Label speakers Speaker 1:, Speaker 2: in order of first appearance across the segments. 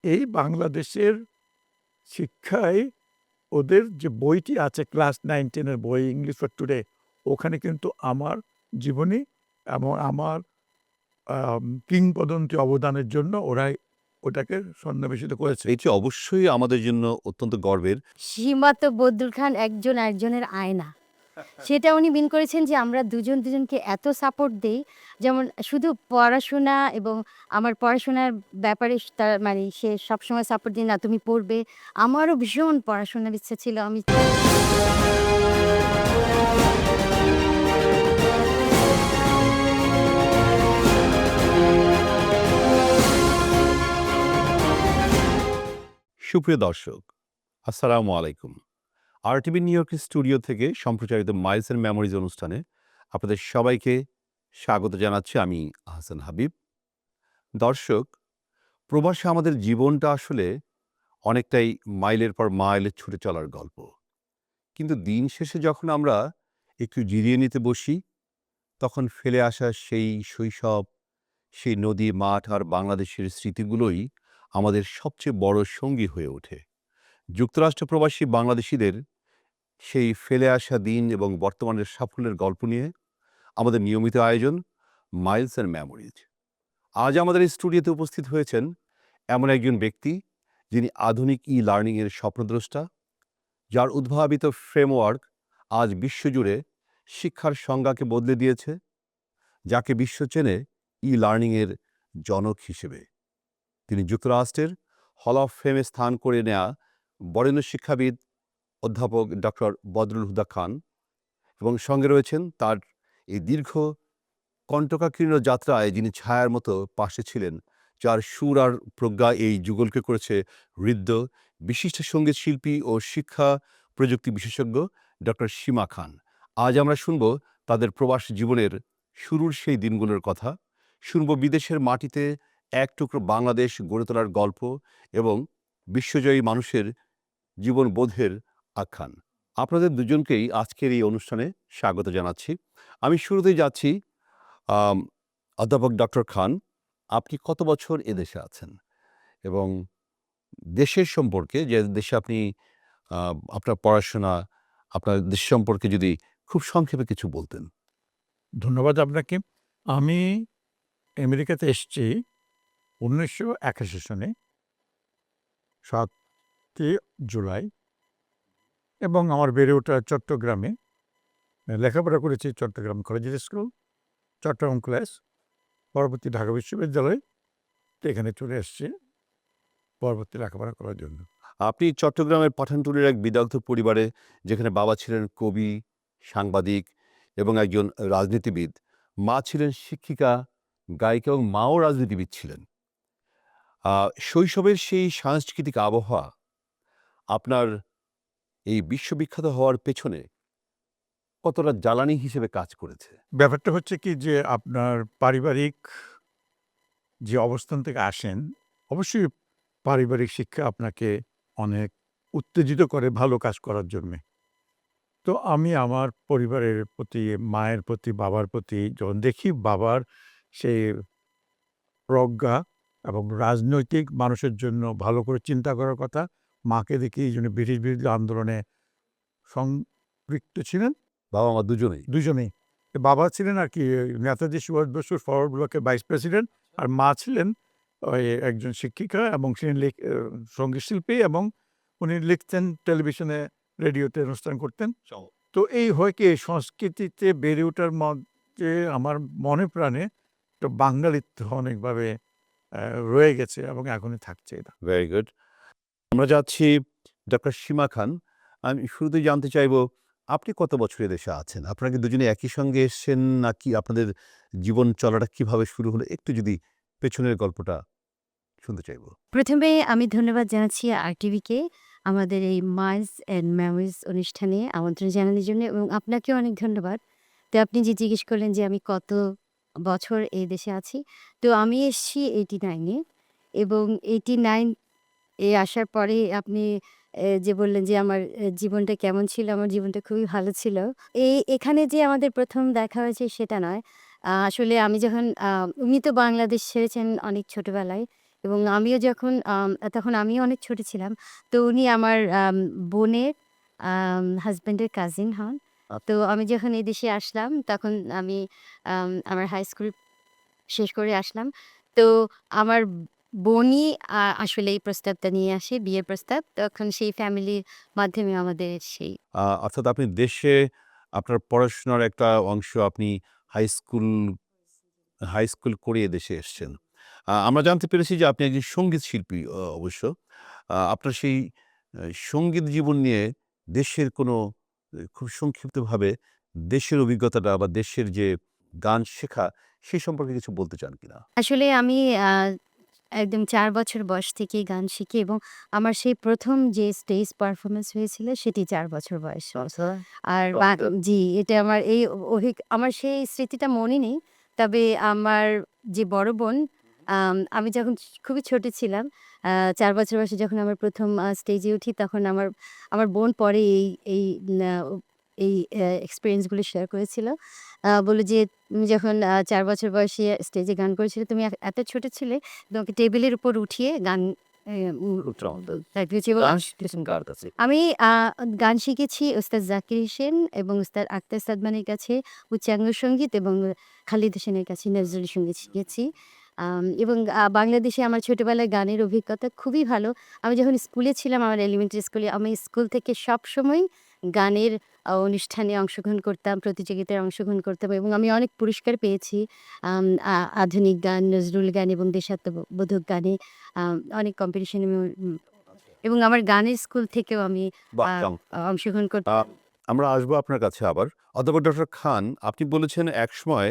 Speaker 1: এই বাংলাদেশের শিক্ষায় ওদের যে বইটি আছে ক্লাস 9-10 এর বই ইংলিশ ফর টুডে, ওখানে কিন্তু আমার জীবনী এবং আমার কিংবদন্তি অবদানের জন্য ওরাই ওটাকে সন্নিবেশিত করেছে।
Speaker 2: এটি অবশ্যই আমাদের জন্য অত্যন্ত গর্বের।
Speaker 3: সীমা তো বদরুল খান একজন আরেকজনের আয়না। সেটা উনি মিন করেছেন যে আমরা দুজন দুজনকে এত সাপোর্ট দেই, যেমন শুধু পড়াশোনা এবং আমার পড়াশোনার ব্যাপারে তার মানে সে সবসময় সাপোর্ট দিয়ে, না তুমি পড়বে। আমারও ভীষণ পড়াশোনার ইচ্ছা ছিল। আমি
Speaker 2: সুপ্রিয় দর্শক, আসসালামু আলাইকুম। আরটিভি নিউ ইয়র্কের স্টুডিও থেকে সম্প্রচারিত মাইলস অ্যান্ড মেমোরিজ অনুষ্ঠানে আপনাদের সবাইকে স্বাগত জানাচ্ছি। আমি আহসান হাবিব। দর্শক, প্রবাসে আমাদের জীবনটা আসলে অনেকটাই মাইলের পর মাইল ছুটে চলার গল্প। কিন্তু দিন শেষে যখন আমরা একটু জিরিয়ে নিতে বসি, তখন ফেলে আসা সেই শৈশব, সেই নদী, মাঠ আর বাংলাদেশের স্মৃতিগুলোই আমাদের সবচেয়ে বড় সঙ্গী হয়ে ওঠে। যুক্তরাষ্ট্র প্রবাসী বাংলাদেশিদের সেই ফেলে আসা দিন এবং বর্তমানের সাফল্যের গল্প নিয়ে আমাদের নিয়মিত আয়োজন মাইলস অ্যান্ড মেমোরিজ। আজ আমাদের এই স্টুডিওতে উপস্থিত হয়েছেন এমন একজন ব্যক্তি যিনি আধুনিক লার্নিংয়ের স্বপ্নদ্রষ্টা, যার উদ্ভাবিত ফ্রেমওয়ার্ক আজ বিশ্বজুড়ে শিক্ষার সংজ্ঞাকে বদলে দিয়েছে, যাকে বিশ্ব চেনে লার্নিংয়ের জনক হিসেবে। তিনি যুক্তরাষ্ট্রের হল অফ ফেমে স্থান করে নেয়া বরেণ্য শিক্ষাবিদ অধ্যাপক ডক্টর বদরুল হুদা খান, এবং সঙ্গে রয়েছেন তার এই দীর্ঘ কণ্টকাকীর্ণ যাত্রায় যিনি ছায়ার মতো পাশে ছিলেন, যার সুর আর প্রজ্ঞা এই যুগলকে করেছে ঋদ্ধ, বিশিষ্ট সঙ্গীত শিল্পী ও শিক্ষা প্রযুক্তি বিশেষজ্ঞ ডক্টর সীমা খান। আজ আমরা শুনব তাদের প্রবাস জীবনের শুরুর সেই দিনগুলোর কথা, শুনব বিদেশের মাটিতে এক টুকরো বাংলাদেশ গড়ে তোলার গল্প এবং বিশ্বজয়ী মানুষের জীবনবোধের আখ্যান। আপনাদের দুজনকেই আজকের এই অনুষ্ঠানে স্বাগত জানাচ্ছি। আমি শুরুতেই যাচ্ছি অধ্যাপক ডক্টর খান, আপনি কত বছর এদেশে আছেন এবং দেশের সম্পর্কে, যে দেশে আপনি আপনার পড়াশোনা, আপনার দেশ সম্পর্কে যদি খুব সংক্ষেপে কিছু বলতেন।
Speaker 1: ধন্যবাদ আপনাকে। আমি আমেরিকাতে এসেছি 1981 সনে 7 জুলাই, এবং আমার বেড়ে ওঠা চট্টগ্রামে। লেখাপড়া করেছি Chittagong collegiate school, Chittagong college, পরবর্তী ঢাকা বিশ্ববিদ্যালয়। এখানে চলে এসেছি পরবর্তী লেখাপড়া করার জন্য।
Speaker 2: আপনি চট্টগ্রামের পাঠানটুলির এক বিদগ্ধ পরিবারে, যেখানে বাবা ছিলেন কবি, সাংবাদিক এবং একজন রাজনীতিবিদ, মা ছিলেন শিক্ষিকা, গায়িকা এবং মাও রাজনীতিবিদ ছিলেন। শৈশবের সেই সাংস্কৃতিক আবহাওয়া আপনার এই বিশ্ববিখ্যাত হওয়ার পেছনে কতটা জ্বালানি হিসেবে কাজ করেছে?
Speaker 1: ব্যাপারটা হচ্ছে কি যে আপনার পারিবারিক যে অবস্থান থেকে আসেন, অবশ্যই পারিবারিক শিক্ষা আপনাকে অনেক উত্তেজিত করে ভালো কাজ করার জন্যে। তো আমি আমার পরিবারের প্রতি, মায়ের প্রতি, বাবার প্রতি যখন দেখি বাবার সেই প্রজ্ঞা এবং রাজনৈতিক মানুষের জন্য ভালো করে চিন্তা করার কথা, মাকে দেখি এই জন্য ব্রিটিশ বিরোধী আন্দোলনে সম্পৃক্ত ছিলেন
Speaker 2: বাবা মা দুজনেই?
Speaker 1: দুজনেই। বাবা ছিলেন আর কি নেতাজি সুভাষ বসুর ফরওয়ার্ড ব্লকের ভাইস প্রেসিডেন্ট, আর মা ছিলেন ওই একজন শিক্ষিকা এবং তিনি সঙ্গীত শিল্পী, এবং উনি লিখতেন, টেলিভিশনে রেডিওতে অনুষ্ঠান করতেন। তো এই হয় কি সংস্কৃতিতে বেড়ে ওঠার মধ্যে আমার মনে প্রাণে তো বাঙালিত্ব অনেকভাবে রয়ে গেছে এবং এখনই থাকছে এটা।
Speaker 2: Very good. আমরা যাচ্ছি ডক্টর সীমা খান। আমি শুরুতেই জানতে চাইব, আপনি কত বছর এদেশে আছেন? আপনারা কি দুজনে একই সঙ্গে এসছেন, নাকি আপনাদের জীবন চলাটা কিভাবে শুরু হলো? একটু যদি পেছনের গল্পটা শুনতে চাইব।
Speaker 3: প্রথমে আমি ধন্যবাদ জানাচ্ছি আরটিভিকে আমাদের এই মাইলস অ্যান্ড মেমোরিজ অনুষ্ঠানে আমন্ত্রণ জানানোর জন্য, এবং আপনাকেও অনেক ধন্যবাদ। তো আপনি যে জিজ্ঞেস করলেন যে আমি কত বছর এই দেশে আছি। তো আমি এসেছি 89 এ, এবং 89 এ আসার পরে আপনি যে বললেন যে আমার জীবনটা কেমন ছিল, আমার জীবনটা খুবই ভালো ছিল। এখানে যে আমাদের ১ম দেখা হয়েছে সেটা নয়। আসলে আমি যখন উনি তো বাংলাদেশ ছেড়েছেন অনেক ছোটবেলায়, এবং আমিও যখন তখন আমিও অনেক ছোট ছিলাম। তো উনি আমার বোনের হাসব্যান্ডের কাজিন হন। তো আমি যখন এই দেশে আসলাম তখন আমি আমার হাই স্কুল শেষ করে আসলাম। তো আমার বোনই আসলে এই প্রস্তাবটা নিয়ে আসে, বিয়ের প্রস্তাব। তখন সেই ফ্যামিলির মাধ্যমে আমাদের সেই
Speaker 2: অর্থাৎ আপনি দেশে আপনার পড়াশোনার একটা অংশ আপনি হাই স্কুল হাই স্কুল করে এদেশে এসছেন। আমরা জানতে পেরেছি যে আপনি একজন সঙ্গীত শিল্পী অবশ্য। আপনার সেই সঙ্গীত জীবন নিয়ে দেশের কোনো খুব সংক্ষিপ্তভাবে দেশের অভিজ্ঞতাটা বা দেশের যে গান শেখা, সে সম্পর্কে কিছু বলতে চান কিনা?
Speaker 3: আসলে আমি আ একদম ৪ বছর বয়স থেকেই গান শিখি এবং আমার সেই ১ম যে স্টেজ পারফরম্যান্স হয়েছিল সেটি ৪ বছর বয়সে। আর জি, এটা আমার এই আমার সেই স্মৃতিটা মনে নেই। তবে আমার যে বড় বোন, আমি যখন খুবই ছোট ছিলাম, ৪ বছর বয়সে যখন আমার ১ম স্টেজে উঠি তখন আমার আমার বোন পরে এই না এই এক্সপেরিয়েন্স গুলো শেয়ার করেছিল। বলল যে, "তুমি যখন ৪ বছর বয়সে স্টেজে গান করেছিলে, তুমি এত ছোট ছিলে, তোমাকে টেবিলের উপর উঠিয়ে গান এ উ শিখিয়েছি" এবং আমি গান শিখেছি ওস্তাদ জাকির হোসেন এবং ওস্তাদ আখতার সাদমানের কাছে উচ্চাঙ্গ সংগীত এবং খালিদ হোসেনের কাছে নজরুল সঙ্গীত শিখেছি। এবং বাংলাদেশে আমার ছোটবেলায় গানের অভিজ্ঞতা খুবই ভালো। আমি যখন স্কুলে ছিলাম, আমার এলিমেন্টারি স্কুলে, আমি স্কুল থেকে সবসময় গানের অনুষ্ঠানে অংশগ্রহণ করতাম, প্রতিযোগিতায় অংশগ্রহণ করতাম এবং আমি অনেক পুরস্কার পেয়েছি। আম আ আধুনিক গান, নজরুল গান এবং দেশাত্মবোধক গানে অনেক কম্পিটিশনে এবং আমার গানের স্কুল থেকেও আমি
Speaker 2: বাহ!
Speaker 3: আ অংশগ্রহণ
Speaker 2: আ
Speaker 3: করতাম।
Speaker 2: আমরা আসবো আপনার কাছে আবার। অধ্যাপক ডক্টর খান, আপনি বলেছেন একসময়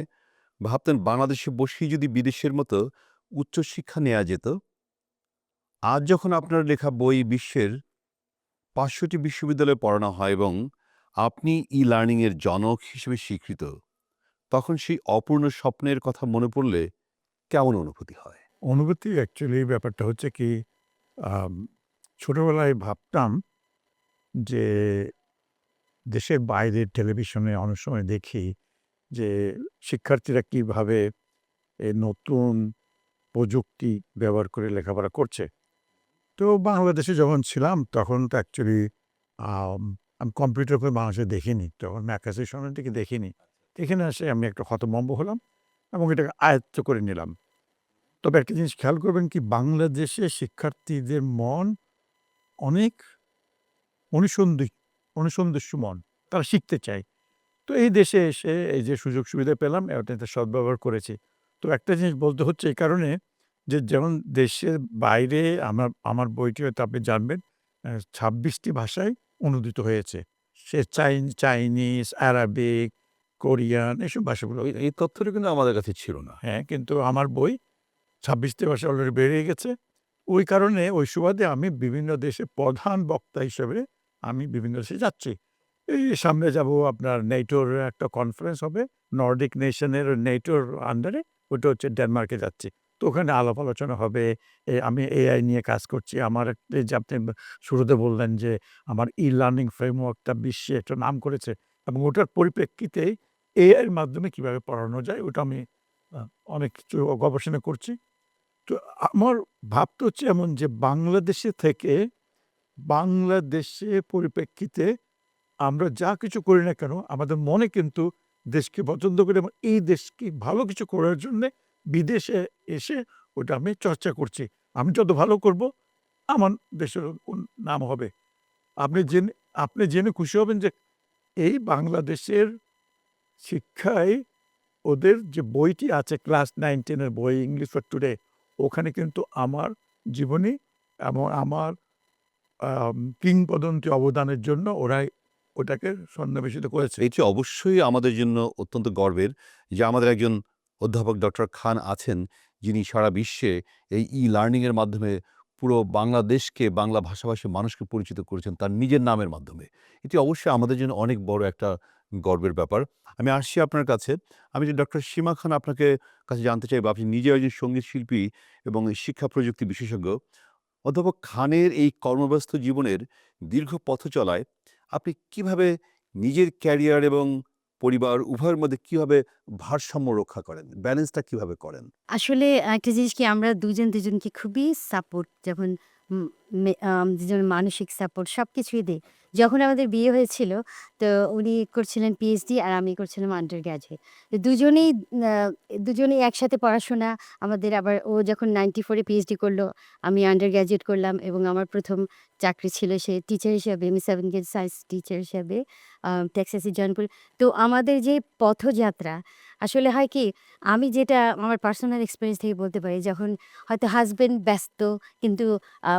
Speaker 2: ভাবতেন বাংলাদেশে বসেই যদি বিদেশের মতো উচ্চশিক্ষা নেয়া যেত। আজ যখন আপনার লেখা বই বিশ্বের ৫০০টি বিশ্ববিদ্যালয়ে পড়ানো হয় এবং আপনি ই-লার্নিং এর জনক হিসেবে স্বীকৃত, তখন সেই অপূর্ণ স্বপ্নের কথা মনে পড়লে কেমন অনুভূতি হয়?
Speaker 1: অনুভূতি অ্যাকচুয়ালি ব্যাপারটা হচ্ছে কি, আম ছোটবেলায় ভাবতাম যে দেশের বাইরে টেলিভিশনে অনেক সময় দেখি যে শিক্ষার্থীরা কিভাবে নতুন প্রযুক্তি ব্যবহার করে লেখাপড়া করছে। তো বাংলাদেশে যখন ছিলাম তখন তো অ্যাকচুয়ালি আম আমি কম্পিউটার করে বাংলাদেশে দেখিনি। তখন ম্যাকাসি সমিতিকে দেখিনি। এখানে এসে আমি একটা হতভম্ব হলাম এবং এটাকে আয়ত্ত করে নিলাম। তবে একটা জিনিস খেয়াল করবেন কি, বাংলাদেশে শিক্ষার্থীদের মন অনেক অনুসন্ধি অনুসন্ধিৎসু মন। তারা শিখতে চায়। তো এই দেশে এসে এই যে সুযোগ সুবিধা পেলাম এটাতে সদ্ব্যবহার করেছি। তো একটা জিনিস বলতে হচ্ছে এই কারণে যে যেমন দেশের বাইরে আমার আমার বইটি হয়তো আপনি জানবেন ২৬ টি ভাষায় অনূদিত হয়েছে। সে চাইনিজ, আরাবিক, কোরিয়ান এসব ভাষাগুলো।
Speaker 2: এই তথ্যটা কিন্তু আমাদের কাছে ছিল না।
Speaker 1: হ্যাঁ, কিন্তু আমার বই ২৬ টি ভাষায় অলরেডি বেরিয়ে গেছে। ওই কারণে ওই সুবাদে আমি বিভিন্ন দেশে প্রধান বক্তা হিসেবে আমি বিভিন্ন দেশে যাচ্ছি। এই সামনে যাব আপনার নেটোর একটা কনফারেন্স হবে। নর্ডিক নেশনের নেটোর আন্ডারে, ওটা হচ্ছে ডেনমার্কে যাচ্ছি। তো ওখানে আলাপ আলোচনা হবে। আমি এআই নিয়ে কাজ করছি। আমার এই যে আপনি শুরুতে বললেন যে আমার ই-লার্নিং ফ্রেমওয়ার্কটা বিশ্বে একটা নাম করেছে এবং ওটার পরিপ্রেক্ষিতে এআই এর মাধ্যমে কিভাবে পড়ানো যায় ওটা আমি আ অনেক কিছু গবেষণা করছি। তো আমার ভাবতে হচ্ছে এমন যে বাংলাদেশে থেকে বাংলাদেশে পরিপ্রেক্ষিতে আমরা যা কিছু করি না কেন আমাদের মনে কিন্তু দেশকে পছন্দ করি এবং এই দেশকে ভালো কিছু করার জন্যে বিদেশে এসে ওটা আমি চর্চা করছি। আমি যত ভালো করব আমার দেশের নাম হবে। আপনি জেনে আপনি জেনে খুশি হবেন যে এই বাংলাদেশের শিক্ষায় ওদের যে বইটি আছে ক্লাস 9-10 এর বই ইংলিশ ফর টুডে, ওখানে কিন্তু আমার জীবনী এবং আমার কিংবদন্তি অবদানের জন্য ওরাই ওটাকে সন্নিবেশিত করেছে।
Speaker 2: এটি অবশ্যই আমাদের জন্য অত্যন্ত গর্বের যে আমাদের একজন অধ্যাপক ডক্টর খান আছেন, যিনি সারা বিশ্বে এই ই-লার্নিং এর মাধ্যমে পুরো বাংলাদেশকে, বাংলা ভাষাভাষী মানুষকে পরিচিত করেছেন তার নিজের নামের মাধ্যমে। এটি অবশ্যই আমাদের জন্য অনেক বড় একটা গর্বের ব্যাপার। আমি আসছি আপনার কাছে। আমি যে ডক্টর সীমা খান আপনাকে কাছে জানতে চাইবো, আপনি নিজেও একজন সঙ্গীত শিল্পী এবং শিক্ষা প্রযুক্তি বিশেষজ্ঞ। অধ্যাপক খানের এই কর্মব্যস্ত জীবনের দীর্ঘ পথ চলায় আপনি কিভাবে নিজের ক্যারিয়ার এবং পরিবার উভয়ের মধ্যে কিভাবে ভারসাম্য রক্ষা করেন? ব্যালেন্সটা কিভাবে করেন?
Speaker 3: আসলে একটা জিনিস কি আমরা দুজন দুজনকে খুবই সাপোর্ট যখন দুজন মানসিক সাপোর্ট সবকিছুই দেই। যখন আমাদের বিয়ে হয়েছিল তো উনি করছিলেন পিএইচডি আর আমি করছিলাম আন্ডার গ্র্যাজুয়েট। তো দুজনেই একসাথে পড়াশোনা আমাদের আবার ও যখন 94 এ পিএইচডি করলো, আমি আন্ডার গ্র্যাজুয়েট করলাম এবং আমার ১ম চাকরি ছিল সে টিচার হিসেবে। আমি 7 গ্রেড সায়েন্স টিচার হিসেবে টেক্সাসে জয়েন করি। তো আমাদের যে পথযাত্রা আসলে হয় কি আমি যেটা আমার পার্সোনাল এক্সপেরিয়েন্স থেকে বলতে পারি, যখন হয়তো হাসব্যান্ড ব্যস্ত কিন্তু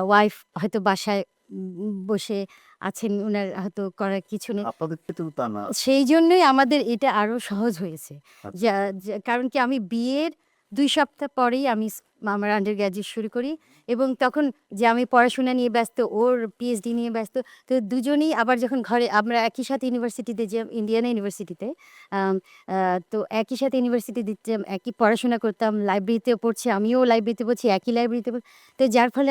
Speaker 3: ওয়াইফ হয়তো বাসায় বসে আছেন, উনার হয়তো করার কিছু নেই।
Speaker 2: আপনাদের ক্ষেত্রেও তা না।
Speaker 3: সেই জন্যই আমাদের এটা আরো সহজ হয়েছে।
Speaker 2: আচ্ছা।
Speaker 3: যা যা কারণ কি আমি বিয়ের ২ সপ্তাহ পরেই আমি আমার আন্ডার গ্র্যাজুয়েট শুরু করি এবং তখন যে আমি পড়াশোনা নিয়ে ব্যস্ত, ওর পিএইচডি নিয়ে ব্যস্ত। তো দুজনেই আবার যখন ঘরে আমরা একই সাথে ইউনিভার্সিটিতে যে ইন্ডিয়ানা ইউনিভার্সিটিতে আম আ তো একই সাথে ইউনিভার্সিটি দিতাম, একই পড়াশোনা করতাম, লাইব্রেরিতেও পড়ছি, আমিও লাইব্রেরিতে পড়ছি, একই লাইব্রেরিতে তো যার ফলে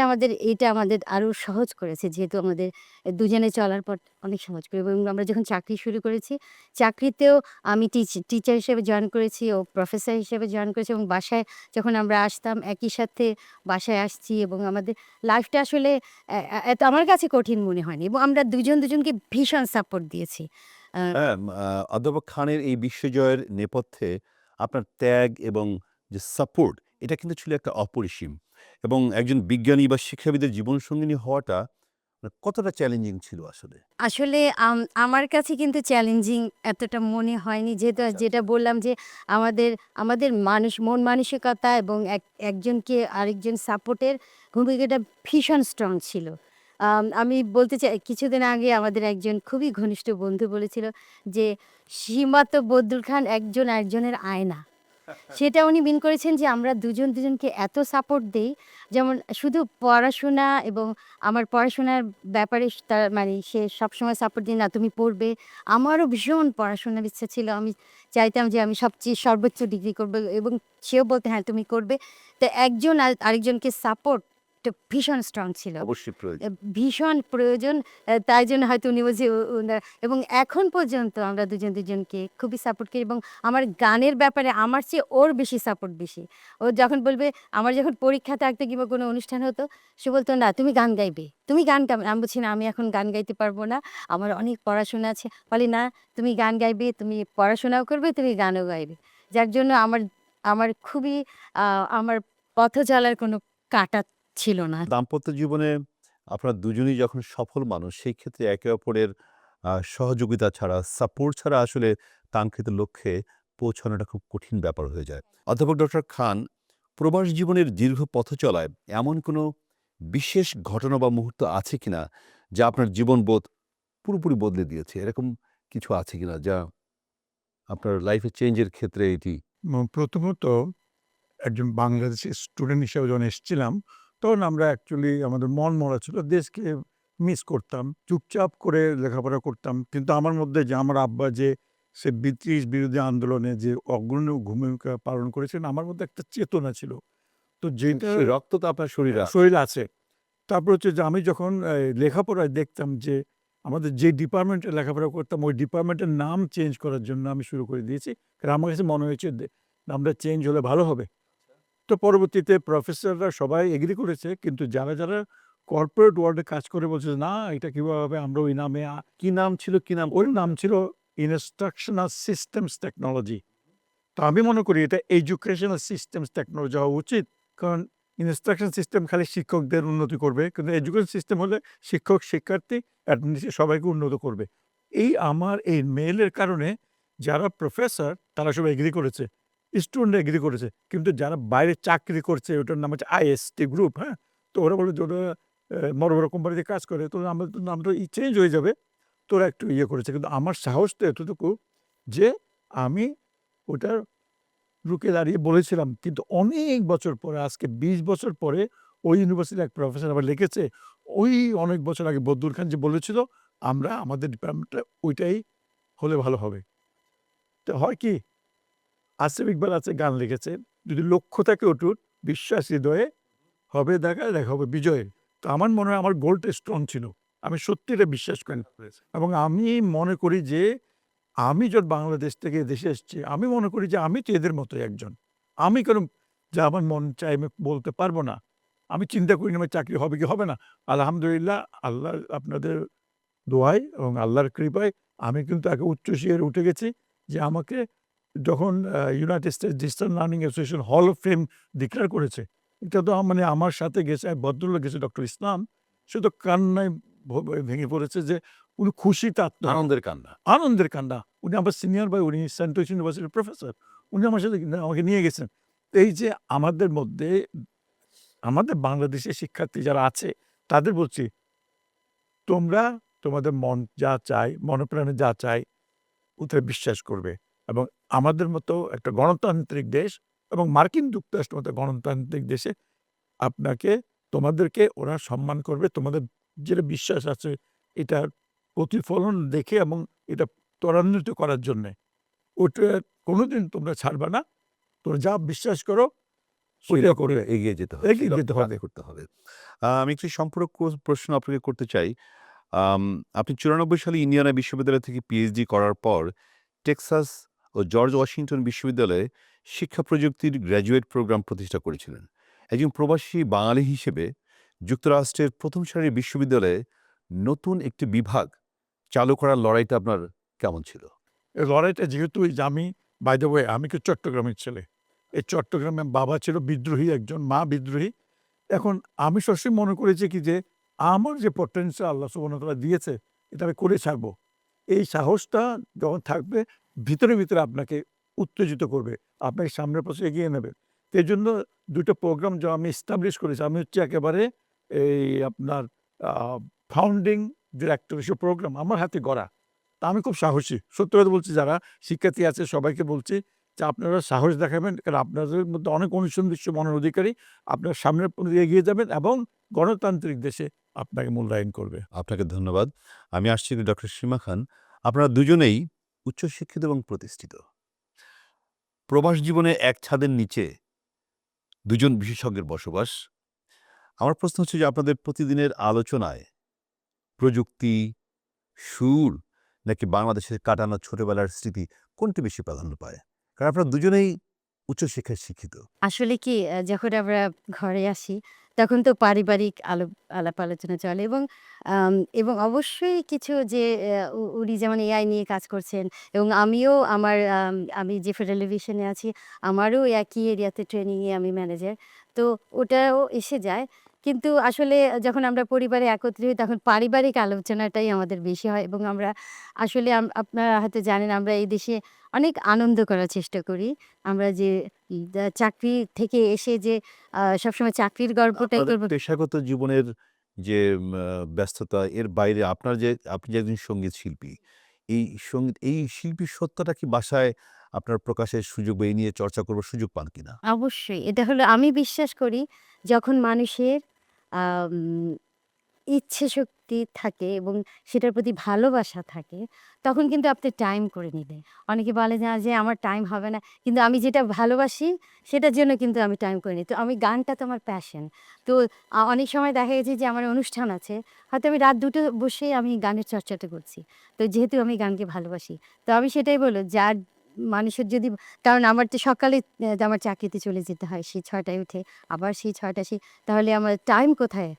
Speaker 3: এটা আমাদের আরো সহজ করেছে। যেহেতু আমাদের দুজনে চলার পথ অনেক সহজ করে এবং আমরা যখন চাকরি শুরু করেছি, চাকরিতেও আমি টিচার হিসেবে জয়েন করেছি, ও প্রফেসর হিসেবে জয়েন করেছি এবং বাসায় যখন আমরা আসতাম একই সাথে বাসায় আসছি এবং আমাদের লাইফটা আসলে এত আমার কাছে কঠিন মনে হয়নি এবং আমরা দুজন দুজনকে ভীষণ সাপোর্ট দিয়েছি। আ
Speaker 2: হ্যাঁ, অধ্যাপক খানের এই বিশ্বজয়ের নেপথ্যে আপনার ত্যাগ এবং যে সাপোর্ট এটা কিন্তু ছিল একটা অপরিসীম। এবং একজন বিজ্ঞানী বা শিক্ষাবিদের জীবনসঙ্গিনী হওয়াটা কতটা চ্যালেঞ্জিং ছিল আসলে?
Speaker 3: আসলে আমার কাছে কিন্তু চ্যালেঞ্জিং এতটা মনে হয়নি। যেহেতু
Speaker 2: আচ্ছা,
Speaker 3: যেটা
Speaker 2: আচ্ছা।
Speaker 3: বললাম যে আমাদের আমাদের মন মানসিকতা এবং একজনকে আরেকজন সাপোর্টের ভূমিকাটা ভীষণ স্ট্রং ছিল। আমি বলতে চাই কিছুদিন আগে আমাদের একজন খুবই ঘনিষ্ঠ বন্ধু বলেছিল যে, "সীমাত বদরুল খান একজন আরেকজনের আয়না।" সেটা উনি মিন করেছেন যে আমরা দুজন দুজনকে এত সাপোর্ট দেই, যেমন শুধু পড়াশোনা এবং আমার পড়াশোনার ব্যাপারে তার মানে সে সবসময় সাপোর্ট দিয়ে, "না তুমি পড়বে।" আমারও ভীষণ পড়াশোনার ইচ্ছা ছিল। আমি চাইতাম যে আমি সবচেয়ে সর্বোচ্চ ডিগ্রি করব এবং সেও বলতো, "হ্যাঁ, তুমি করবে।" তো একজন আরেকজনকে সাপোর্ট টা ভীষণ স্ট্রং ছিল।
Speaker 2: অবশ্যই প্রয়োজন।
Speaker 3: ভীষণ প্রয়োজন। তাই জন্য হয়তো উনি বুঝি এবং এখন পর্যন্ত আমরা দুজন দুজনকে খুবই সাপোর্ট করি এবং আমার গানের ব্যাপারে আমার চেয়ে ওর বেশি সাপোর্ট বেশি। ও যখন বলবে আমার যখন পরীক্ষা থাকতো কিংবা কোনো অনুষ্ঠান হতো, সে বলতো, "না তুমি গান গাইবে। তুমি গান গাবে।" আমি বলছি, "না আমি এখন গান গাইতে পারবো না। আমার অনেক পড়াশোনা আছে।" বলে, "না তুমি গান গাইবে, তুমি পড়াশোনাও করবে, তুমি গানও গাইবে।" যার জন্য আমার আমার খুবই আ আমার পথ চলার কোনো কাঁটা ছিল না।
Speaker 2: দাম্পত্য জীবনে আপনারা দুজনেই যখন সফল মানুষ সেই ক্ষেত্রে একে অপরের সহযোগিতা ছাড়া, সাপোর্ট ছাড়া আসলে কাঙ্ক্ষিত লক্ষ্যে পৌঁছানোটা খুব কঠিন ব্যাপার হয়ে যায়। অধ্যাপক ডক্টর খান, প্রবাস জীবনের দীর্ঘ পথ চলায় এমন কোনো বিশেষ ঘটনা বা মুহূর্ত আছে কিনা যা আপনার জীবনবোধ পুরোপুরি বদলে দিয়েছে? এরকম কিছু আছে কিনা যা আপনার লাইফে চেঞ্জের ক্ষেত্রে এটি?
Speaker 1: প্রথমত একজন বাংলাদেশি স্টুডেন্ট হিসেবে যখন এসেছিলাম, তখন আমরা অ্যাকচুয়ালি আমাদের মন মরা ছিল। দেশকে মিস করতাম। চুপচাপ করে লেখাপড়া করতাম। কিন্তু আমার মধ্যে যে আমার আব্বা যে সে ব্রিটিশ বিরোধী আন্দোলনে যে অগ্রণী ভূমিকা পালন করেছেন, আমার মধ্যে একটা চেতনা ছিল। তো যেটা
Speaker 2: সেই রক্ত তো আপনার শরীরে আছে।
Speaker 1: শরীরে আছে। তারপর হচ্ছে যে আমি যখন লেখাপড়ায় দেখতাম যে আমাদের যে ডিপার্টমেন্টে লেখাপড়া করতাম ওই ডিপার্টমেন্টের নাম চেঞ্জ করার জন্য আমি শুরু করে দিয়েছি। কারণ আমার কাছে মনে হয়েছে নামটা চেঞ্জ হলে ভালো হবে। তো পরবর্তীতে প্রফেসররা সবাই এগ্রি করেছে। কিন্তু যারা কর্পোরেট ওয়ার্ল্ডে কাজ করে বলছে যে, "না এটা কিভাবে হবে? আমরা ওই নামে"
Speaker 2: কি নাম ছিল, কি নাম
Speaker 1: ওর
Speaker 2: করলেন
Speaker 1: নাম ছিল
Speaker 2: আপনারা?
Speaker 1: Instructional systems technology. তো আমি মনে করি এটা এডুকেশনাল সিস্টেমস টেকনোলজি হওয়া উচিত। কারণ ইনস্ট্রাকশন সিস্টেম খালি শিক্ষকদের উন্নতি করবে। কিন্তু এডুকেশন সিস্টেম হলে শিক্ষক, শিক্ষার্থী সবাইকে উন্নত করবে। আমার এই মেইলের কারণে যারা প্রফেসর তারা সবাই এগ্রি করেছে। স্টুডেন্টরা এগ্রি করেছে। কিন্তু যারা বাইরে চাকরি করছে ওটার নাম হচ্ছে আইএসটি গ্রুপ, হ্যাঁ? তো ওরা বলে যে ওরা বড়, বড় কোম্পানিতে কাজ করে। তো আমাদের নামটা চেঞ্জ হয়ে যাবে। তো ওরা একটু ইয়ে করেছে। কিন্তু আমার সাহস তো এতটুকু যে আমি ওটার রুখে দাঁড়িয়ে বলেছিলাম। কিন্তু অনেক বছর পরে আজকে ২০ বছর পরে ওই ইউনিভার্সিটির এক প্রফেসর আবার লিখেছে, ওই অনেক বছর আগে বদরুল খান যে বলেছিল, আমরা আমাদের ডিপার্টমেন্টে ওইটাই হলে ভালো হবে। তো হয় কি? আসিফ ইকবাল আছে গান লিখেছে, যদি লক্ষ্য থাকে অটুট, বিশ্বাস হৃদয়ে হবে দেখা, দেখা হবে বিজয়ে। তো আমার মনে হয় আমার গোলটা স্ট্রং ছিল। আমি সত্যি এটা বিশ্বাস করি এবং আমি মনে করি যে আমি যখন বাংলাদেশ থেকে দেশে এসেছি, আমি মনে করি যে আমি তো এদের মতোই একজন। আমি কেন যা আমার মন চায় আমি বলতে পারবো না? আমি চিন্তা করি না আমার চাকরি হবে কি হবে না। আলহামদুলিল্লাহ আল্লাহ আপনাদের দোয়ায় এবং আল্লাহর কৃপায় আমি কিন্তু একে উচ্চ শিখরে উঠে গেছি যে আমাকে যখন United states distance learning association hall of fame declare করেছে। এটা তো মানে আমার সাথে গেছে এক ভদ্রলোক গেছে ডক্টর ইসলাম। সে তো কান্নায় ভেঙে পড়েছে যে উনি খুশিতে আত্মহারা।
Speaker 2: আনন্দের কান্না।
Speaker 1: আনন্দের কান্না। উনি আমার সিনিয়র ভাই, উনি সেন্ট লুইস ইউনিভার্সিটির প্রফেসর। উনি আমার সাথে আমাকে নিয়ে গেছেন। এই যে আমাদের মধ্যে আমাদের বাংলাদেশের শিক্ষার্থী যারা আছে তাদের বলছি, তোমরা তোমাদের মন যা চায়, মনে প্রাণে যা চায় ওতে বিশ্বাস করবে এবং আমাদের মতো একটা গণতান্ত্রিক দেশ এবং মার্কিন যুক্তরাষ্ট্রের মতো গণতান্ত্রিক দেশে আপনাকে তোমাদেরকে ওরা সম্মান করবে। তোমাদের যেটা বিশ্বাস আছে এটার প্রতিফলন দেখে এবং এটা ত্বরান্বিত করার জন্যে। ওটা কোনোদিন তোমরা ছাড়বা না। তোমরা যা বিশ্বাস করো
Speaker 2: ওইটা
Speaker 1: সেটা
Speaker 2: করে
Speaker 1: করবে।
Speaker 2: এগিয়ে যেতে হবে।
Speaker 1: এগিয়ে
Speaker 2: সেই
Speaker 1: যেতে
Speaker 2: লক্ষ্যে
Speaker 1: হবে।
Speaker 2: কাজ করতে হবে। আমি একটি সম্পূরক প্রশ্ন আপনাকে করতে চাই। আপনি 94 সালে ইন্ডিয়ানা বিশ্ববিদ্যালয় থেকে পিএইচডি করার পর টেক্সাস ও জর্জ ওয়াশিংটন বিশ্ববিদ্যালয়ে শিক্ষা প্রযুক্তির গ্র্যাজুয়েট প্রোগ্রাম প্রতিষ্ঠা করেছিলেন। একজন প্রবাসী বাঙালি হিসেবে যুক্তরাষ্ট্রের ১ম সারির বিশ্ববিদ্যালয়ে নতুন একটি বিভাগ চালু করার লড়াইটা আপনার কেমন ছিল?
Speaker 1: এই লড়াইটা যেহেতু এই যে আমি বাই দ্য ওয়ে আমি কি চট্টগ্রামের ছেলে। এই চট্টগ্রামে বাবা ছিল বিদ্রোহী একজন, মা বিদ্রোহী। এখন আমি সবসময় মনে করেছি কি যে আমার যে পটেনশিয়াল আল্লাহ সুবহানাহু ওয়া তাআলা দিয়েছে এটা আমি করে ছাড়বো। এই সাহসটা যখন থাকবে ভিতরে, ভিতরে আপনাকে উত্তেজিত করবে। আপনাকে সামনের পথে এগিয়ে নেবে। তো এজন্য ২ টা প্রোগ্রাম যা আমি এস্টাবলিশ করেছি। আমি হচ্ছে একেবারে এই আপনার আ ফাউন্ডিং ডিরেক্টর এসব প্রোগ্রাম আমার হাতে গড়া। তা আমি খুব সাহসী। সত্য কথা বলছি, যারা শিক্ষার্থী আছে সবাইকে বলছি যে আপনারা সাহস দেখাবেন। কারণ আপনাদের মধ্যে অনেক অনুসন্ধিৎসু মনের অধিকারী। আপনারা সামনের পথে এগিয়ে যাবেন এবং গণতান্ত্রিক দেশে আপনাকে মূল্যায়ন করবে।
Speaker 2: আপনাকে ধন্যবাদ। আমি আসছি ডক্টর সীমা খান। আপনারা দুজনেই উচ্চশিক্ষিত এবং প্রতিষ্ঠিত। প্রবাস জীবনে এক ছাদের নিচে দুজন বিশেষজ্ঞের বসবাস। আমার প্রশ্ন হচ্ছে যে আপনাদের প্রতিদিনের আলোচনায় প্রযুক্তি, সুর নাকি বাংলাদেশের কাটানো ছোটবেলার স্মৃতি কোনটি বেশি প্রাধান্য পায়? কারণ আপনারা দুজনেই উচ্চশিক্ষায় শিক্ষিত।
Speaker 3: আসলে কি যখন আমরা ঘরে আসি তখন তো পারিবারিক আলাপ আলোচনা চলে এবং অবশ্যই কিছু যে উনি যেমন এআই নিয়ে কাজ করছেন এবং আমিও আমি যে ফেডারেল এভিয়েশনে আছি আমারও একই এরিয়াতে ট্রেনিংয়ে আমি ম্যানেজার। তো ওটাও এসে যায়। কিন্তু আসলে যখন আমরা পরিবারে একত্রিত হই তখন পারিবারিক আলোচনাটাই আমাদের বেশি হয় এবং আমরা আসলে আপনারা হয়তো জানেন আমরা এই দেশে অনেক আনন্দ করার চেষ্টা করি। আমরা যে চাকরি থেকে এসে যে সবসময় চাকরির গল্পটাই
Speaker 2: আপনাদের
Speaker 3: করব।
Speaker 2: পেশাগত জীবনের যে ব্যস্ততা এর বাইরে আপনি যে একজন সঙ্গীত শিল্পী, এই শিল্পীর সত্তাটা কি বাসায় আপনার প্রকাশের সুযোগ বা এই নিয়ে চর্চা করবার সুযোগ পান কিনা?
Speaker 3: অবশ্যই। এটা হলো আমি বিশ্বাস করি যখন মানুষের আম ইচ্ছেশক্তি থাকে এবং সেটার প্রতি ভালোবাসা থাকে, তখন কিন্তু আপনি টাইম করে নিবে। অনেকে বলে যে আমার টাইম হবে না। কিন্তু আমি যেটা ভালোবাসি সেটার জন্য কিন্তু আমি টাইম করে নিই। তো আমি গানটা তো আমার প্যাশন। তো অনেক সময় দেখা গেছে যে আমার অনুষ্ঠান আছে। হয়তো আমি রাত ২টো বসে আমি গানের চর্চাটা করছি। তো যেহেতু আমি গানকে ভালোবাসি। তো আমি সেটাই বলব যার মানুষের যদি কারণ আমার তো সকালে আমার চাকরিতে চলে যেতে হয়। সেই ৬ টায় উঠে আবার সেই ৬ টা তাহলে আমার টাইম কোথায়?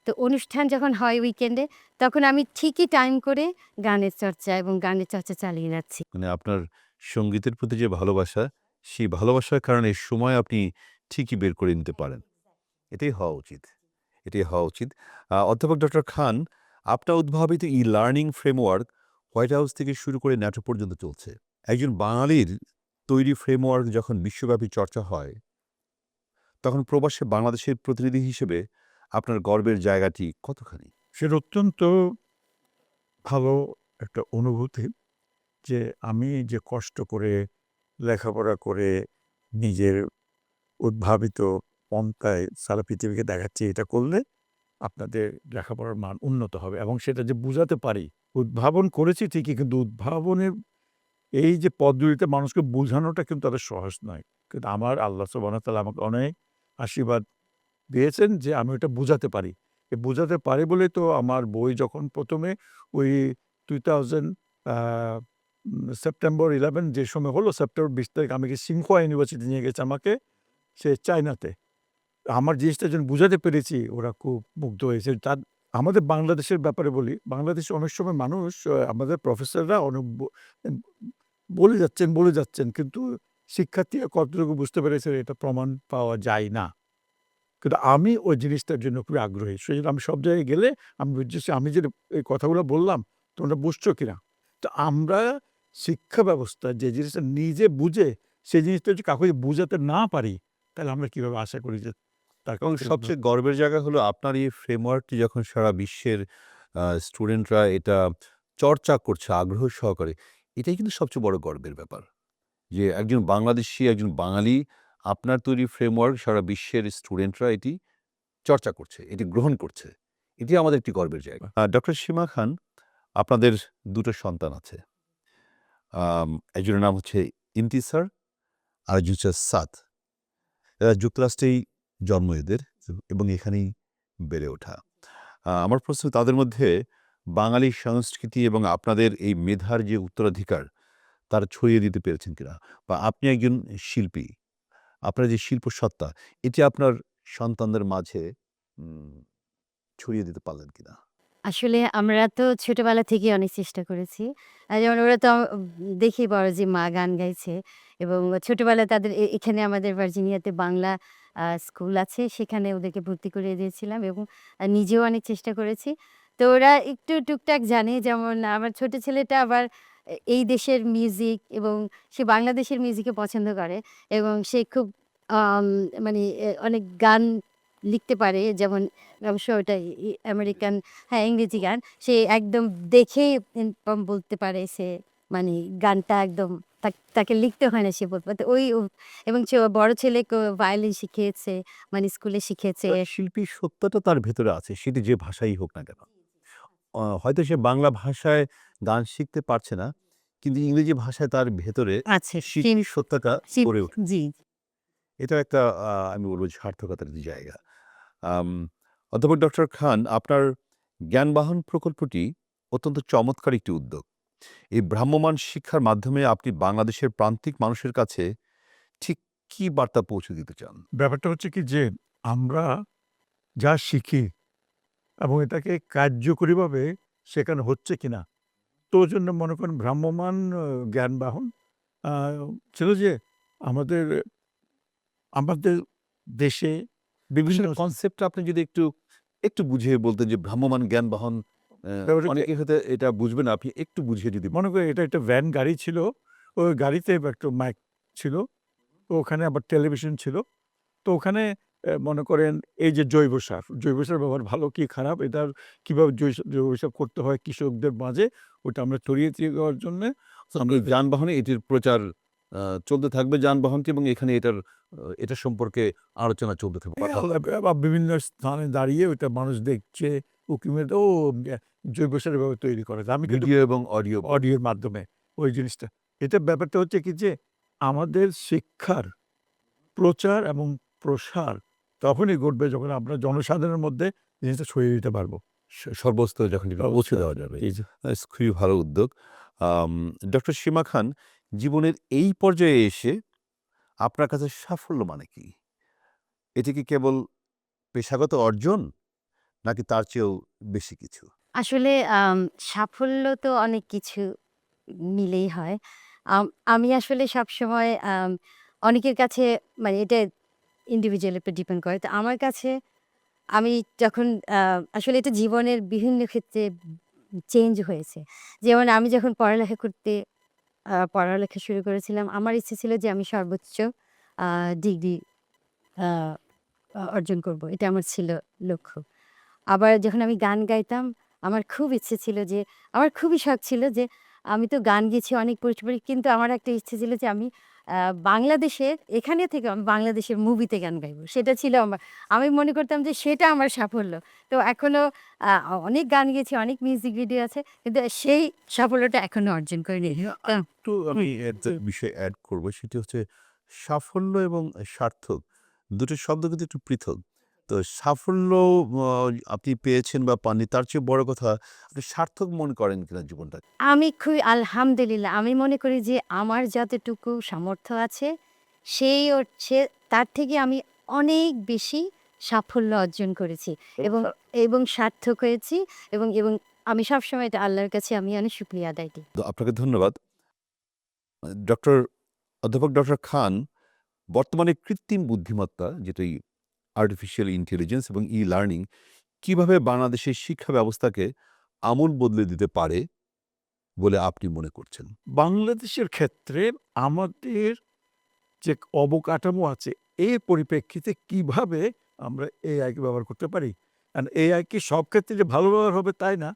Speaker 3: তো অনুষ্ঠান যখন হয় উইকেন্ডে, তখন আমি ঠিকই টাইম করে গানের চর্চা এবং গানের চর্চা চালিয়ে যাচ্ছি।
Speaker 2: মানে আপনার সঙ্গীতের প্রতি যে ভালোবাসা, সেই ভালোবাসার কারণে সময় আপনি ঠিকই বের করে নিতে পারেন। এটাই হওয়া উচিত। এটাই হওয়া উচিত। অধ্যাপক ডক্টর খান, আপনার উদ্ভাবিত ই-লার্নিং ফ্রেমওয়ার্ক হোয়াইট হাউস থেকে শুরু করে ন্যাটো পর্যন্ত চলছে। একজন বাঙালির তৈরি ফ্রেমওয়ার্ক যখন বিশ্বব্যাপী চর্চা হয়, তখন প্রবাসে বাংলাদেশের প্রতিনিধি হিসেবে আপনার গর্বের জায়গাটি কতখানি?
Speaker 1: সেটা অত্যন্ত ভালো একটা অনুভূতি যে আমি যে কষ্ট করে লেখাপড়া করে নিজের উদ্ভাবিত পন্থায় সারা পৃথিবীকে দেখাচ্ছি, এটা করলে আপনাদের লেখাপড়ার মান উন্নত হবে এবং সেটা যে বুঝাতে পারি। উদ্ভাবন করেছি ঠিকই, কিন্তু উদ্ভাবনের এই যে পদ্ধতিতে মানুষকে বোঝানোটা কিন্তু এত সহজ নয়। কিন্তু আমার আল্লাহ সুবহানাহু ওয়া তাআলা আমাকে অনেক আশীর্বাদ দিয়েছেন যে আমি ওটা বুঝাতে পারি। বুঝাতে পারি বলেই তো আমার বই যখন ১ম এ ওই 2000 আ সেপ্টেম্বর 11 যে সময় হলো সেপ্টেম্বর 20 তারিখ আমাকে সিংহুয়া ইউনিভার্সিটি নিয়ে গেছে আমাকে, সে চায়নাতে। আমার জিনিসটা যখন বুঝাতে পেরেছি ওরা খুব মুগ্ধ হয়েছে। আমাদের বাংলাদেশের ব্যাপারে বলি, বাংলাদেশে অনেক সময় মানুষ আমাদের প্রফেসররা অনেক বলে যাচ্ছেন কিন্তু শিক্ষার্থীরা কতটুকু বুঝতে পেরেছে এটা প্রমাণ পাওয়া যায় না। কিন্তু আমি ওই জিনিসটার জন্য খুবই আগ্রহী। সেজন্য আমি সব জায়গায় গেলে আমি বুঝতেছি আমি যে এই কথাগুলো বললাম তোমরা বুঝছো কিনা? তো আমরা শিক্ষা ব্যবস্থা যে জিনিসটা নিজে বুঝে সেই জিনিসটা যদি কাউকে বুঝাতে না পারি তাহলে আমরা কিভাবে আশা করি যে তার
Speaker 2: এবং
Speaker 1: কাছ থেকে
Speaker 2: সবচেয়ে গর্বের জায়গা হলো আপনার এই ফ্রেমওয়ার্কটি যখন সারা বিশ্বের স্টুডেন্টরা এটা চর্চা করছে আগ্রহ সহকারে, এটাই কিন্তু সবচেয়ে বড় গর্বের ব্যাপার। যে একজন বাংলাদেশী, একজন বাঙালি আপনার তৈরি ফ্রেমওয়ার্ক সারা বিশ্বের স্টুডেন্টরা এটি চর্চা করছে, এটি গ্রহণ করছে। এটি আমাদের একটি গর্বের জায়গা। ডক্টর সীমা খান, আপনাদের ২ টো সন্তান আছে। একজনের নাম হচ্ছে ইন্তিসার, আরেকজন হচ্ছে সাদ। এরা যুক্তরাষ্ট্রেই জন্ম এদের এবং এখানেই বেড়ে ওঠা। আমার প্রশ্ন তাদের মধ্যে বাঙালি সংস্কৃতি এবং আপনাদের এই মেধার যে উত্তরাধিকার তারা ছড়িয়ে দিতে পেরেছেন কিনা? বা আপনি একজন শিল্পী, আপনার যে শিল্পসত্তা এটি আপনার সন্তানদের মাঝে ছড়িয়ে দিতে পারলেন কিনা?
Speaker 3: আসলে আমরা তো ছোটবেলা থেকেই অনেক চেষ্টা করেছি। যেমন ওরা তো দেখেই বড় যে মা গান গাইছে এবং ছোটবেলায় তাদের এখানে আমাদের ভার্জিনিয়াতে বাংলা স্কুল আছে। সেখানে ওদেরকে ভর্তি করিয়ে দিয়েছিলাম এবং নিজেও অনেক চেষ্টা করেছি। তো ওরা একটু টুকটাক জানে। যেমন আমার ছোট ছেলেটা আবার এই দেশের মিউজিক এবং সে বাংলাদেশের মিউজিকও পছন্দ করে এবং সে খুব আম মানে অনেক গান লিখতে পারে। যেমন অবশ্য ওটা আমেরিকান, হ্যাঁ, ইংরেজি গান। সে একদম দেখেই বলতে পারে সে, মানে গানটা একদম তাকে লিখতে হয় না, সে বলতে পারে। তো এবং বড় ছেলে ভায়োলিন শিখিয়েছে, মানে স্কুলে শিখেছে।
Speaker 2: শিল্পীর সত্তাটা তার ভেতরে আছে, সেটি যে ভাষাই হোক না কেন। হয়তো সে বাংলা ভাষায় গান শিখতে পারছে না, কিন্তু ইংরেজি ভাষায় তার ভেতরে
Speaker 3: আছে
Speaker 2: শিল্পীর সত্তাটা গড়ে উঠে।
Speaker 3: জি।
Speaker 2: এটাও একটা আমি বলব সার্থকতার একটি জায়গা। আম অধ্যাপক ডক্টর খান, আপনার জ্ঞানবাহন প্রকল্পটি অত্যন্ত চমৎকার একটি উদ্যোগ। এই ভ্রাম্যমাণ শিক্ষার মাধ্যমে আপনি বাংলাদেশের প্রান্তিক মানুষের কাছে ঠিক কী বার্তা পৌঁছে দিতে চান?
Speaker 1: ব্যাপারটা হচ্ছে কি যে আমরা যা শিখি এবং এটাকে কার্যকরীভাবে শেখানো হচ্ছে কিনা। তো ওজন্য মনে করেন ভ্রাম্যমাণ জ্ঞানবাহন আ ছিল যে আমাদের আমাদের দেশে বিভিন্ন
Speaker 2: আসলে কনসেপ্টটা আপনি যদি একটু বুঝিয়ে বলতেন যে ভ্রাম্যমাণ জ্ঞানবাহন,
Speaker 1: ব্যাপারটা
Speaker 2: অনেকে হয়তো এটা বুঝবে না, আপনি একটু বুঝিয়ে যদি
Speaker 1: মনে করি এটা একটা ভ্যান গাড়ি ছিল। ওই গাড়িতে একটা মাইক ছিল। তো ওখানে আবার টেলিভিশন ছিল। তো ওখানে মনে করেন এই যে জৈব সার ব্যবহার ভালো কি খারাপ এটার কিভাবে জৈব সার করতে হয় কৃষকদের মাঝে ওটা আমরা ছড়িয়ে দেওয়ার জন্যে আমরা
Speaker 2: যানবাহনে এটির প্রচার চলতে থাকবে যানবাহনটি, এবং এখানে এটা সম্পর্কে আলোচনা চলতে থাকবে।
Speaker 1: বা বিভিন্ন স্থানে দাঁড়িয়ে ওইটা মানুষ দেখছে উকিমের ও জৈব সার এভাবে তৈরি করে। আমি কিন্তু
Speaker 2: ভিডিও এবং অডিও।
Speaker 1: অডিওর মাধ্যমে ওই জিনিসটা। এটা ব্যাপারটা হচ্ছে কি যে আমাদের শিক্ষার প্রচার এবং প্রসার তখনই ঘটবে যখন আমরা জনসাধারণের মধ্যে জিনিসটা ছড়িয়ে দিতে পারবো।
Speaker 2: সর্বস্তরে যখন এটি পৌঁছে দেওয়া যাবে।
Speaker 1: এই যে
Speaker 2: খুবই ভালো উদ্যোগ। ডক্টর সীমা খান, জীবনের এই পর্যায়ে এসে আপনার কাছে সাফল্য মানে কি? এটি কি কেবল পেশাগত অর্জন, নাকি তার চেয়েও বেশি কিছু?
Speaker 3: আসলে সাফল্য তো অনেক কিছু মিলেই হয়। আম আমি আসলে সবসময় অনেকের কাছে, মানে এটা ইন্ডিভিজুয়াল উপর ডিপেন্ড করে। তো আমার কাছে আমি যখন আসলে এটা জীবনের বিভিন্ন ক্ষেত্রে চেঞ্জ হয়েছে। যেমন আমি যখন পড়ালেখা শুরু করেছিলাম, আমার ইচ্ছে ছিল যে আমি সর্বোচ্চ আ ডিগ্রি আ অর্জন করব। এটা আমার ছিল লক্ষ্য। আবার যখন আমি গান গাইতাম, আমার খুব ইচ্ছে ছিল যে, আমার খুবই শখ ছিল যে আমি তো গান গেয়েছি অনেক পরিবারে, কিন্তু আমার একটা ইচ্ছে ছিল যে আমি আ বাংলাদেশের এখানে থেকে আমি বাংলাদেশের মুভিতে গান গাইবো। সেটা ছিল আমি মনে করতাম যে সেটা আমার সাফল্য। তো এখনো আ অনেক গান গেয়েছি, অনেক মিউজিক ভিডিও আছে। কিন্তু সেই সাফল্যটা এখনো অর্জন করিনি।
Speaker 2: একটু আমি একটা বিষয় এড করব, সেটি হচ্ছে সাফল্য এবং সার্থক দুটো শব্দ কিন্তু একটু পৃথক। তো সাফল্য আপনি পেয়েছেন বা পাননি তার চেয়ে বড় কথা আপনি সার্থক মনে করেন কিনা জীবনটা?
Speaker 3: আমি খুবই আলহামদুলিল্লাহ আমি মনে করি যে আমার যতটুকু সামর্থ্য আছে সেই হচ্ছে তার থেকে আমি অনেক বেশি সাফল্য অর্জন করেছি এবং এবং সার্থক হয়েছি এবং আমি সবসময় এটা আল্লাহর কাছে আমি অনেক শুকরিয়া আদায় দিই।
Speaker 2: তো আপনাকে ধন্যবাদ। ডক্টর অধ্যাপক ডক্টর খান বর্তমানে কৃত্রিম বুদ্ধিমত্তা যেটাই আর্টিফিশিয়াল ইন্টেলিজেন্স এবং ই-লার্নিং কিভাবে বাংলাদেশের শিক্ষা ব্যবস্থাকে আমূল বদলে দিতে পারে বলে আপনি মনে করছেন?
Speaker 1: বাংলাদেশের ক্ষেত্রে আমাদের যে অবকাঠামো আছে, এর পরিপ্রেক্ষিতে কিভাবে আমরা এআইকে ব্যবহার করতে পারি? অ্যান্ড এআই কি সব ক্ষেত্রে যে ভালো ব্যবহার হবে তাই না।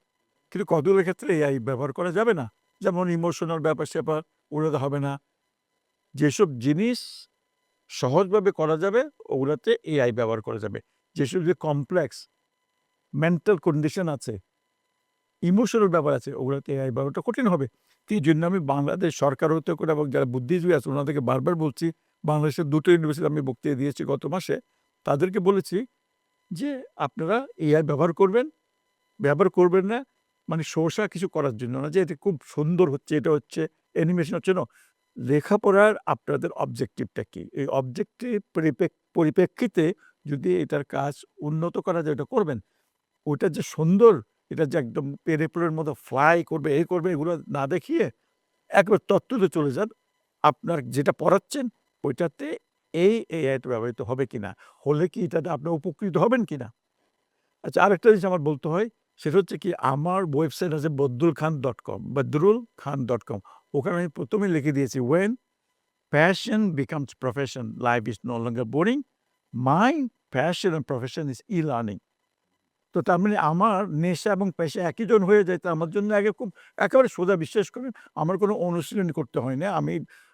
Speaker 1: কিন্তু কতগুলো ক্ষেত্রে এআই ব্যবহার করা যাবে না। যেমন ইমোশনাল ব্যাপার-স্যাপার ওগুলোতে হবে না। যেসব জিনিস সহজভাবে করা যাবে ওগুলাতে এআই ব্যবহার করা যাবে। যেসব যে কমপ্লেক্স মেন্টাল কন্ডিশন আছে, ইমোশনাল ব্যাপার আছে ওগুলাতে এআই ব্যবহারটা কঠিন হবে। তো এইজন্য আমি বাংলাদেশ সরকার হতে করে এবং যারা বুদ্ধিজীবী আছে ওনাদেরকে বারবার বলছি, বাংলাদেশের ২ টো ইউনিভার্সিটিতে আমি বক্তৃতা দিয়েছি গত মাসে। তাদেরকে বলেছি যে, "আপনারা এআই ব্যবহার করবেন না মানে শোষা কিছু করার জন্য না যে এটা খুব সুন্দর হচ্ছে, এটা হচ্ছে, অ্যানিমেশন হচ্ছে না। লেখাপড়ার আপনাদের অবজেক্টিভটা কি? এই অবজেক্টিভ পরিপ্রেক্ষিতে যদি এটার কাজ উন্নত করা যায় ওটা করবেন। ওটা যে সুন্দর, এটা যে একদম পেরেপুলের মতো ফ্লাই করবে, এ করবে এগুলো না দেখিয়ে একেবারে তত্ত্বতে চলে যান। আপনার যেটা পড়াচ্ছেন ওইটাতে এই এআইটা ব্যবহৃত হবে কিনা? হলে কি এটাতে আপনারা উপকৃত হবেন কিনা? আচ্ছা আরেকটা জিনিস আমার বলতে হয়, সেটা হচ্ছে কি আমার ওয়েবসাইট আছে বদরুলখান.com বদরুলখান.com ওখানে আমি ১ম এ লিখে দিয়েছি, "When passion becomes profession, life is no longer boring. My passion and profession is e-learning." তো তার মানে আমার নেশা এবং পেশা একই জন হয়ে যায়। তো আমার জন্য আগে খুব একেবারে সোজা বিশ্বাস করেন আমার কোনো অনুশীলন করতে হয় না।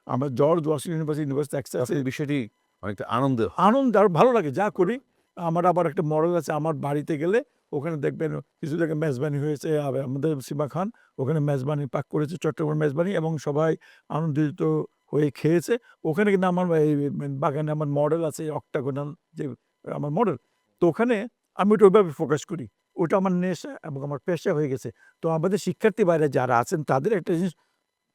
Speaker 1: আমার জর্জ ওয়াশিংটন ইউনিভার্সিটি
Speaker 2: আপনার বিষয়টি অনেকটা আনন্দের।
Speaker 1: আনন্দ আর ভালো লাগে যা করি। আমার আবার একটা মডেল আছে আমার বাড়িতে গেলে ওখানে দেখবেন কিছু জায়গায় মেজবানি হয়েছে। আমাদের সীমা খান ওখানে মেজবানি পাক করেছে চট্টগ্রাম মেজবানি এবং সবাই আনন্দিত হয়ে খেয়েছে। ওখানে কিন্তু আমার এই বাগানে আমার মডেল আছে অক্টাগোনাল যে আমার মডেল। তো ওখানে আমি ওটা ওইভাবে ফোকাস করি। ওটা আমার নেশা এবং আমার পেশা হয়ে গেছে। তো আমাদের শিক্ষার্থী ভাইরা যারা আছেন তাদের একটা জিনিস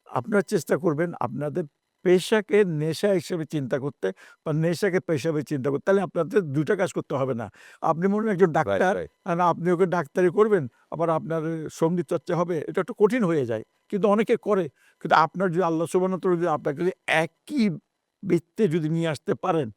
Speaker 1: আপনারা চেষ্টা করবেন আপনাদের পেশাকে নেশা হিসেবে চিন্তা করতে বা নেশাকে পেশা হিসেবে চিন্তা করতে। তাহলে আপনাদের ২ টা কাজ করতে হবে না। আপনি মনে হয় একজন ডাক্তার,
Speaker 2: রাইট।
Speaker 1: আপনি ওকে ডাক্তারি করবেন, আবার আপনার সঙ্গীত চর্চা হবে। এটা একটু কঠিন হয়ে যায়। কিন্তু অনেকে করে। কিন্তু আপনার যদি আল্লাহ সুবহানাহু ওয়া তাআলা যদি আপনাকে যদি একই বৃত্তে যদি নিয়ে আসতে পারেন,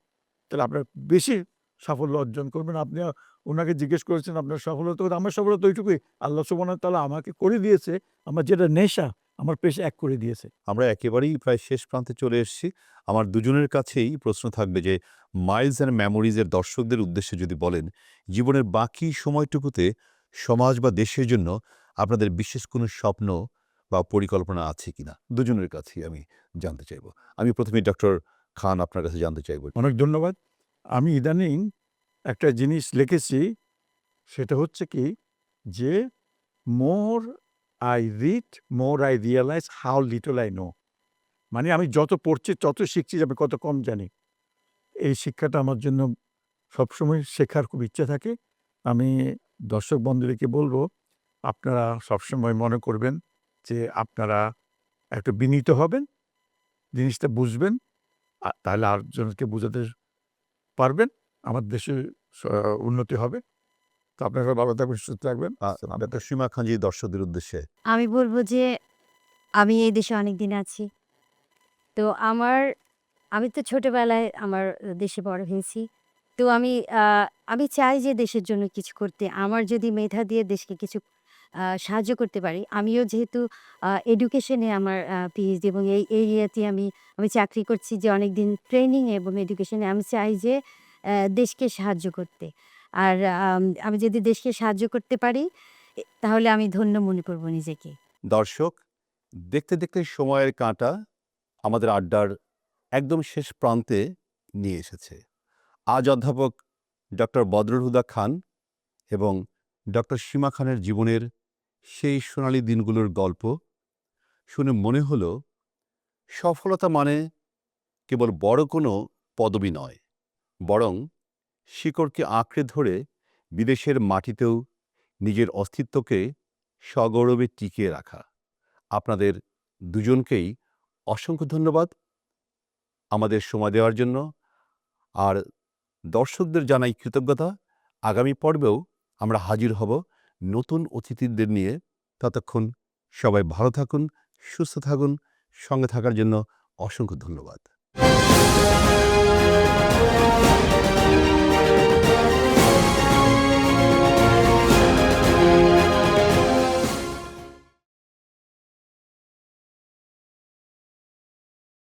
Speaker 1: তাহলে আপনার বেশি সাফল্য অর্জন করবেন। আপনি উনাকে জিজ্ঞেস করেছেন আপনার সফলতা কোথায়? আমার সফলতা ওইটুকুই। আল্লাহ সুবহানাহু ওয়া তাআলা আমাকে করে দিয়েছে, আমার যেটা নেশা, আমার পেশা এক করে দিয়েছে।
Speaker 2: আমরা একেবারেই প্রায় শেষ প্রান্তে চলে এসেছি। আমার দুজনের কাছেই প্রশ্ন থাকবে যে মাইলস অ্যান্ড মেমোরিজ এর দর্শকদের উদ্দেশ্যে যদি বলেন, জীবনের বাকি সময়টুকুতে সমাজ বা দেশের জন্য আপনাদের বিশেষ কোনো স্বপ্ন বা পরিকল্পনা আছে কিনা? দুজনের কাছেই আমি জানতে চাইব। আমি ১ম এই ডক্টর খান আপনার কাছে জানতে চাইব।
Speaker 1: অনেক ধন্যবাদ। আমি ইদানিং একটা জিনিস লিখেছি, সেটা হচ্ছে কি যে, "More I read, more I realize how little I know." মানে আমি যত পড়ছি, তত শিখছি যে আমি কত কম জানি। এই শিক্ষাটা আমার জন্য সবসময় শেখার খুব ইচ্ছা থাকে। আমি দর্শক বন্ধুদেরকে বলব, আপনারা সবসময় মনে করবেন যে আপনারা একটু বিনীত হবেন, জিনিসটা বুঝবেন। তাহলে আরেকজনকে বুঝাতে পারবেন। আমার দেশের স উন্নতি হবে। তো আপনারা ভালো থাকবেন, সুস্থ থাকবেন। আসসালাম
Speaker 2: ডক্টর সীমা খানজি দর্শকদের উদ্দেশ্যে।
Speaker 3: আমি বলব যে আমি এই দেশে অনেকদিন আছি। তো আমি তো ছোটবেলায় আমার দেশে বড় হয়েছি। তো আ আমি চাই যে দেশের জন্য কিছু করতে। আমার যদি মেধা দিয়ে দেশকে কিছু সাহায্য করতে পারি। আমিও যেহেতু এডুকেশনে আমার পিএইচডি এবং এই এরিয়াতে আমি চাকরি করছি যে অনেকদিন ট্রেনিং এবং এডুকেশনে আমি চাই যে দেশকে সাহায্য করতে। আর আমি যদি দেশকে সাহায্য করতে পারি তাহলে আমি ধন্য মনে করব নিজেকে।
Speaker 2: দর্শক, দেখতে, দেখতে সময়ের কাঁটা আমাদের আড্ডার একদম শেষ প্রান্তে নিয়ে এসেছে। আজ অধ্যাপক ডক্টর বদরুল হুদা খান এবং ডক্টর সীমা খানের জীবনের সেই সোনালি দিনগুলোর গল্প শুনে মনে হলো সফলতা মানে কেবল বড় কোনো পদবি নয়, বরং শিকড়কে আঁকড়ে ধরে বিদেশের মাটিতেও নিজের অস্তিত্বকে সগৌরবে টিকিয়ে রাখা। আপনাদের দুজনকেই অসংখ্য ধন্যবাদ আমাদের সময় দেওয়ার জন্য। আর দর্শকদের জানাই কৃতজ্ঞতা। আগামী পর্বেও আমরা হাজির হব নতুন অতিথিদের নিয়ে। ততক্ষণ সবাই ভালো থাকুন, সুস্থ থাকুন। সঙ্গে থাকার জন্য অসংখ্য ধন্যবাদ।